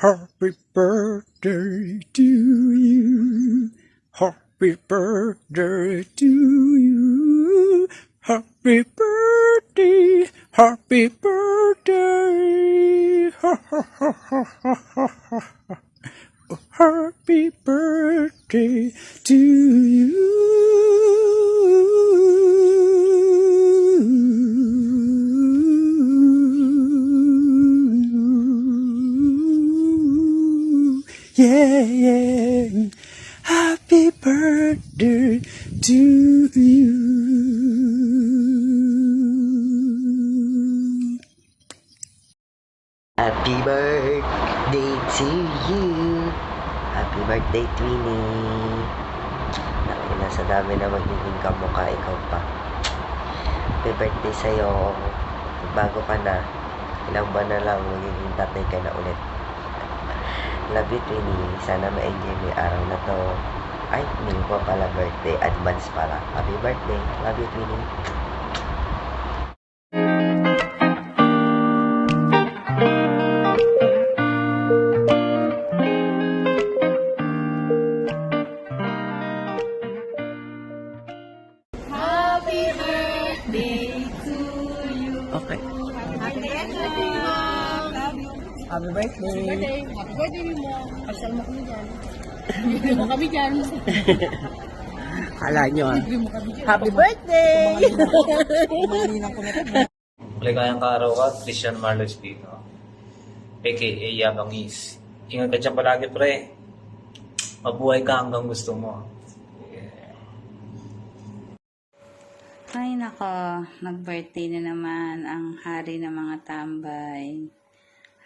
Happy birthday to you. Happy birthday to you. Happy birthday. Happy birthday. Ha ha ha ha ha ha ha. Happy birthday to you. Yeah, yeah. Happy birthday to you. Happy birthday to you. Happy birthday, Twinnie. Nasa dami na magiging kamukha, ikaw pa. Happy birthday sa'yo. Bago ka na, ilang buwan na lang, magiging tatay ka na ulit. Love you, Twinnie. Sana ma-enjoy mo yung araw na to. Ay, hindi ko pala birthday. Advance pala. Happy birthday. Love you, Twinnie. Happy birthday to you. Okay. Happy birthday, Mom. Love you. Happy birthday. Happy birthday, Mom. Kasal mo kami dyan. Libre mo kami dyan. Kala nyo Libre mo kami dyan. Happy birthday! Maligayang kaaraw ka, Christian Marlo Espino. AKA Yabangis. Ingat ka dyan palagi, pre. Mabuhay ka hanggang gusto mo. Ay nako, nag-birthday na naman ang hari ng mga tambay.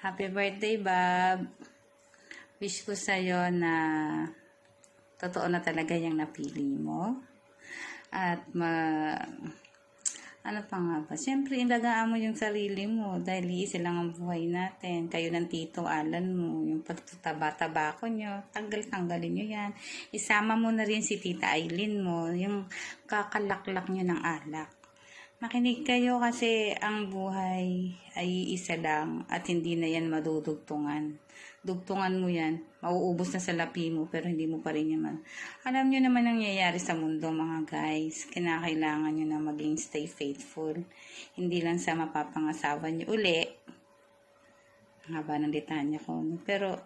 Happy birthday, Bob. Wish ko sa'yo na totoo na talaga yung napili mo. At ano pa nga ba? Siyempre, ilagaan mo yung sarili mo dahil iisa lang ang buhay natin. Kayo ng Tito Alan mo, yung pagtataba-taba ko nyo, tanggalin nyo yan. Isama mo na rin si Tita Aileen mo, yung kakalaklak nyo ng alak. Makinig kayo kasi ang buhay ay isa lang at hindi na yan madudugtungan. Dugtungan mo yan, mauubos na sa lapi mo pero hindi mo pa rin naman. Alam nyo naman ang nangyayari sa mundo mga guys. Kinakailangan nyo na maging stay faithful. Hindi lang sa mapapangasawa nyo uli. Ang haba ng litanya ko. Pero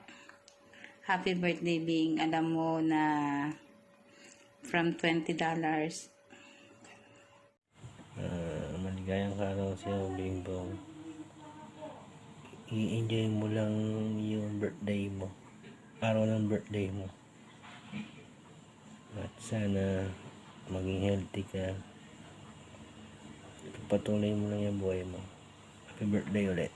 happy birthday Bing. Alam mo na from $20. Maligayang araw sa'yo, Bing Bong. I-enjoy mo lang yung birthday mo. Araw ng birthday mo. At sana maging healthy ka. Patuloy mo lang yung buhay mo. Happy birthday ulit.